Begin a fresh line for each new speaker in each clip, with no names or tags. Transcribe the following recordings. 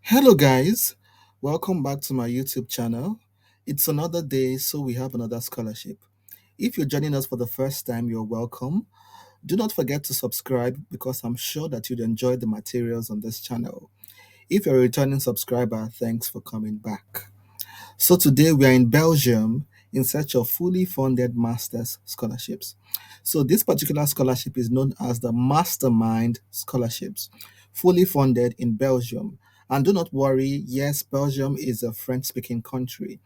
Hello, guys. Welcome back to my YouTube channel. It's another day, so we have another scholarship. If you're joining us for the first time, you're welcome. Do not forget to subscribe because I'm sure that you'd enjoy the materials on this channel. If you're a returning subscriber, thanks for coming back. So today we are in Belgium in search of fully funded master's scholarships. So this particular scholarship is known as the Mastermind Scholarships, fully funded in Belgium. And do not worry, yes, Belgium is a French-speaking country,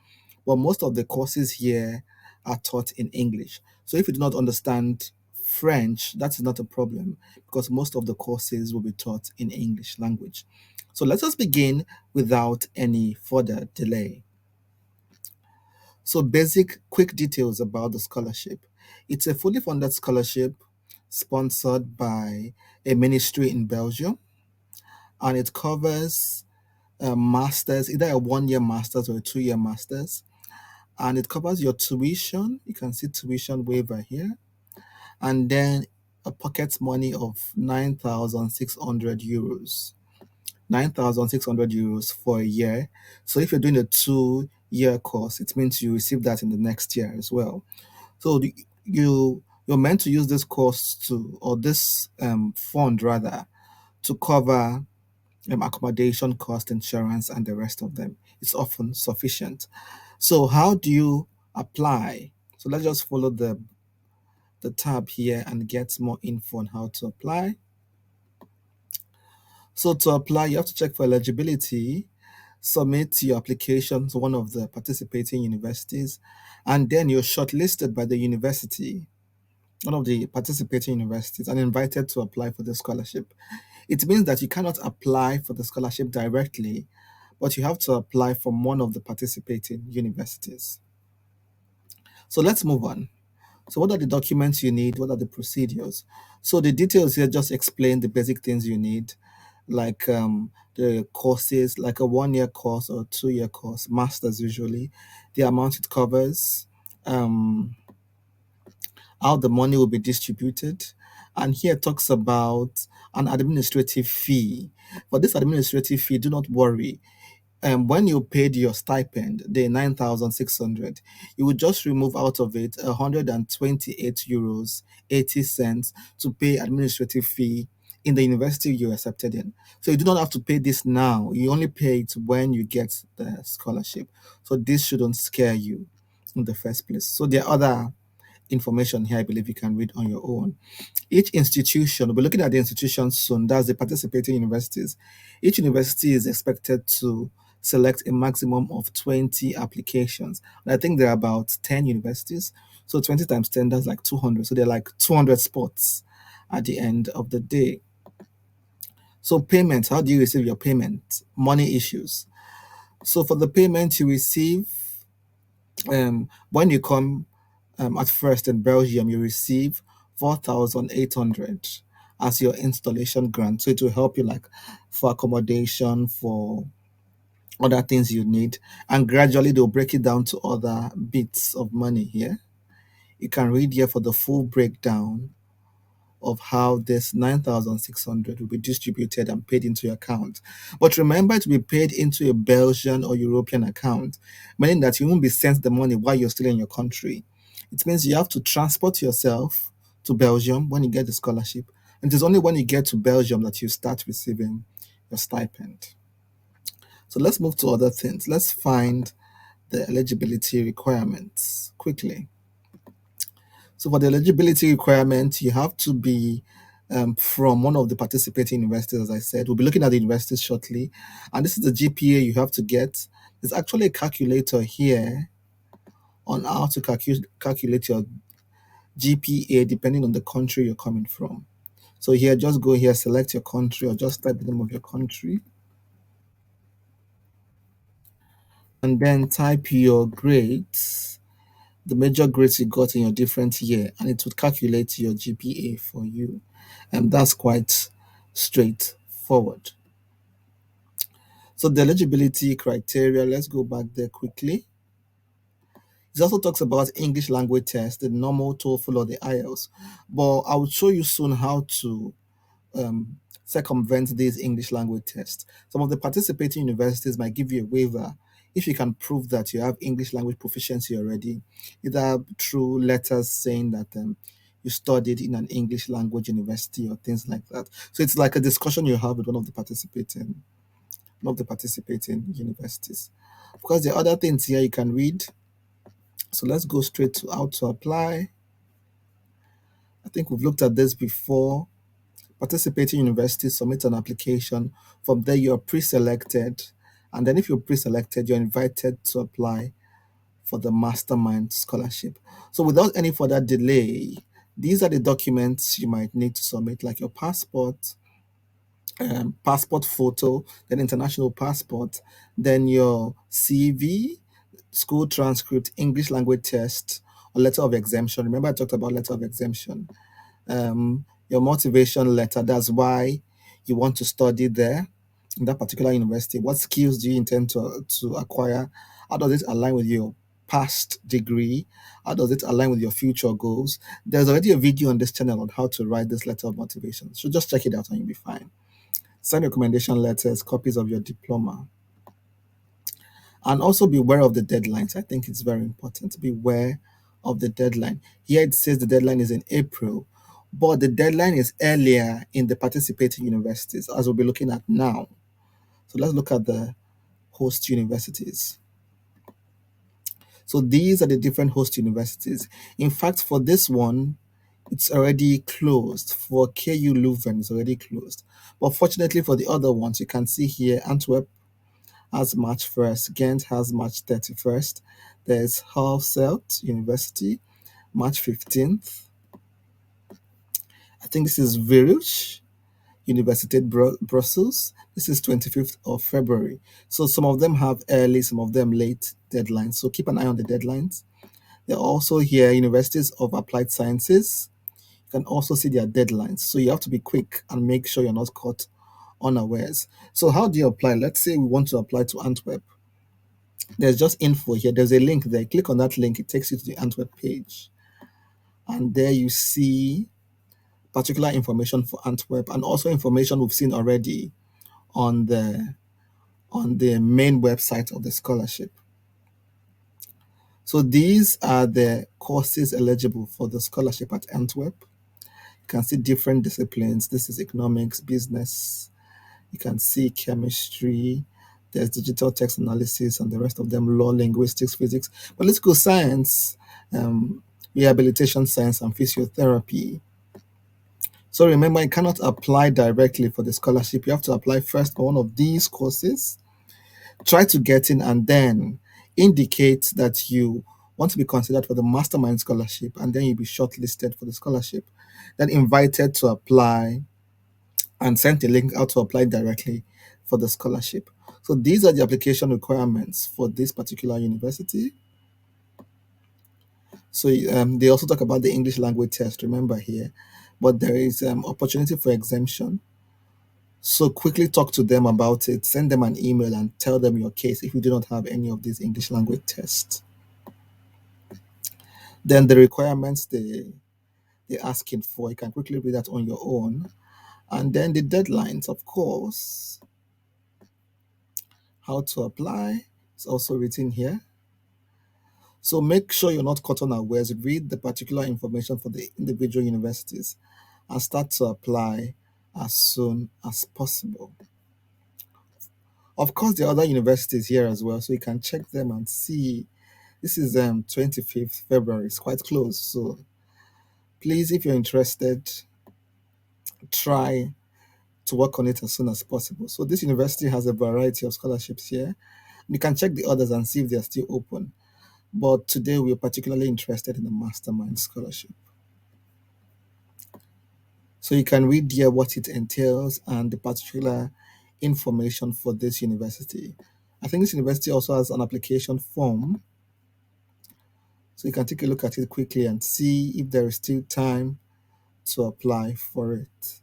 but most of the courses here are taught in English. So if you do not understand French, that is not a problem because most of the courses will be taught in English language. So let us begin without any further delay. So, basic, quick details about the scholarship. It's a fully funded scholarship sponsored by a ministry in Belgium, and it covers a master's, either a 1 year master's or a 2 year master's. And it covers your tuition. You can see tuition waiver here, and then a pocket money of 9,600 euros. 9,600 euros for a year. So if you're doing a 2 year course, it means you receive that in the next year as well. So you're meant to use this course to, or this fund rather, to cover accommodation cost, insurance, and the rest of them. It's often sufficient. So how do you apply? So let's just follow the tab here and get more info on how to apply. So to apply, you have to check for eligibility, submit your application to one of the participating universities, and then you're shortlisted by the university, one of the participating universities, and invited to apply for the scholarship. It means that you cannot apply for the scholarship directly, but you have to apply from one of the participating universities. So let's move on. So, what are the documents you need? What are the procedures? So, the details here just explain the basic things you need, like the courses, like a 1 year course or 2 year course, masters usually, the amount it covers, um, how the money will be distributed. And here it talks about an administrative fee. For this administrative fee, do not worry. When you paid your stipend, the 9,600, you would just remove out of it 128 euros 80 cents to pay administrative fee in the university you accepted in. So you do not have to pay this now. You only pay it when you get the scholarship. So this shouldn't scare you in the first place. So there are other information here I believe you can read on your own. Each institution, we'll be looking at the institutions soon, that's the participating universities. Each university is expected to select a maximum of 20 applications. And I think there are about 10 universities. So 20 times 10, that's like 200. So they're like 200 spots at the end of the day. So payment, how do you receive your payment? Money issues. So for the payment you receive, when you come at first in Belgium, you receive 4,800 as your installation grant. So it will help you like for accommodation, for other things you need. And gradually they'll break it down to other bits of money here. You can read here for the full breakdown of how this 9,600 will be distributed and paid into your account. But remember to be paid into a Belgian or European account, meaning that you won't be sent the money while you're still in your country. It means you have to transport yourself to Belgium when you get the scholarship. And it is only when you get to Belgium that you start receiving your stipend. So let's move to other things. Let's find the eligibility requirements quickly. So for the eligibility requirement, you have to be from one of the participating universities, as I said. We'll be looking at the universities shortly. And this is the GPA you have to get. There's actually a calculator here on how to calculate your GPA depending on the country you're coming from. So here, just go here, select your country, or just type the name of your country, and then type your grades, the major grades you got in your different year, and it would calculate your GPA for you. And that's quite straightforward. So the eligibility criteria, let's go back there quickly. It also talks about English language test, the normal TOEFL or the IELTS. But I will show you soon how to circumvent these English language tests. Some of the participating universities might give you a waiver if you can prove that you have English language proficiency already, either through letters saying that you studied in an English language university or things like that. So it's like a discussion you have with one of the participating universities. Of course, there are other things here you can read. So let's go straight to how to apply. I think we've looked at this before. Participating universities submit an application. From there, you're pre-selected, and then if you're pre-selected, you're invited to apply for the mastermind scholarship. So without any further delay, these are the documents you might need to submit, like your passport, passport photo, then international passport, then your CV, school transcript, English language test, or letter of exemption. Remember, I talked about letter of exemption. Your motivation letter, that's why you want to study there in that particular university. What skills do you intend to acquire? How does it align with your past degree? How does it align with your future goals? There's already a video on this channel on how to write this letter of motivation, so just check it out and you'll be fine. Sign recommendation letters, copies of your diploma, and also be aware of the deadlines. I think it's very important to be aware of the deadline. Here it says the deadline is in April, but the deadline is earlier in the participating universities, as we'll be looking at now. So let's look at the host universities. So these are the different host universities. In fact, for this one, it's already closed. For KU Leuven, it's already closed. But fortunately for the other ones, you can see here Antwerp has March 1st, Ghent has March 31st. There's Halfselt University, March 15th. I think this is Viruch University Brussels. This is 25th of February. So some of them have early, some of them late deadlines. So keep an eye on the deadlines. There are also here Universities of Applied Sciences. You can also see their deadlines. So you have to be quick and make sure you're not caught unawares. So how do you apply? Let's say we want to apply to Antwerp. There's just info here. There's a link there. Click on that link. It takes you to the Antwerp page. And there you see particular information for Antwerp and also information we've seen already on the main website of the scholarship. So these are the courses eligible for the scholarship at Antwerp. You can see different disciplines. This is economics, business. You can see chemistry. There's digital text analysis and the rest of them, law, linguistics, physics, political science, rehabilitation science, and physiotherapy. So remember, you cannot apply directly for the scholarship. You have to apply first for one of these courses, try to get in, and then indicate that you want to be considered for the mastermind scholarship, and then you'll be shortlisted for the scholarship, then invited to apply and sent a link out to apply directly for the scholarship. So these are the application requirements for this particular university. So they also talk about the English language test, remember here, but there is opportunity for exemption. So quickly talk to them about it, send them an email and tell them your case if you do not have any of these English language tests. Then the requirements they're asking for, you can quickly read that on your own. And then the deadlines, of course, how to apply is also written here. So make sure you're not caught unawares. Read the particular information for the individual universities and start to apply as soon as possible. Of course, there are other universities here as well, so you can check them and see. This is 25th February. It's quite close. So please, if you're interested, try to work on it as soon as possible. So this university has a variety of scholarships here. You can check the others and see if they're still open. But today we're particularly interested in the mastermind scholarship. So you can read here what it entails and the particular information for this university. I think this university also has an application form. So you can take a look at it quickly and see if there is still time to apply for it.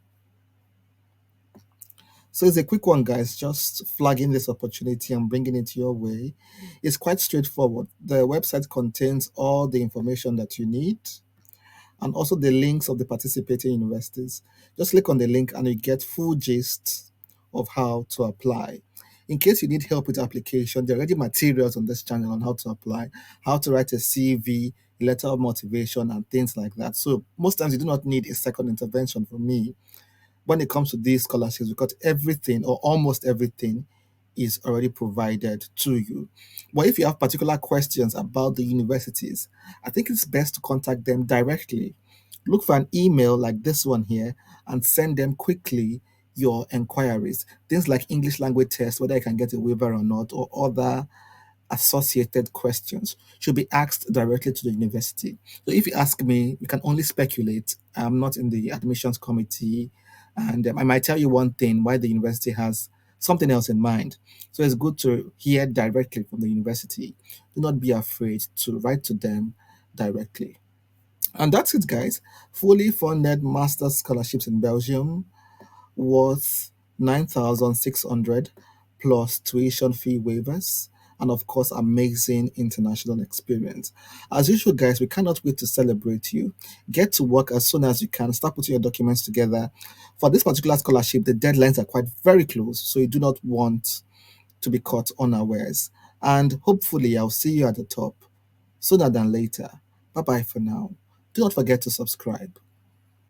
So it's a quick one, guys, just flagging this opportunity and bringing it your way. It's quite straightforward. The website contains all the information that you need. and also the links of the participating universities. Just click on the link and you get full gist of how to apply. In case you need help with application, there are already materials on this channel on how to apply, how to write a CV, a letter of motivation, and things like that. So most times you do not need a second intervention from me when it comes to these scholarships, because everything or almost everything is already provided to you. But if you have particular questions about the universities, I think it's best to contact them directly. Look for an email like this one here and send them quickly your enquiries. Things like English language test, whether I can get a waiver or not, or other associated questions should be asked directly to the university. So if you ask me, you can only speculate. I'm not in the admissions committee, and I might tell you one thing why the university has something else in mind. So it's good to hear directly from the university. Do not be afraid to write to them directly. And that's it, guys. Fully funded master's scholarships in Belgium worth 9,600 plus tuition fee waivers, and of course amazing international experience. As usual, guys, we cannot wait to celebrate you. Get to work as soon as you can. Start putting your documents together. For this particular scholarship, the deadlines are quite very close, so you do not want to be caught unawares. And hopefully I'll see you at the top sooner than later. Bye bye for now. Do not forget to subscribe.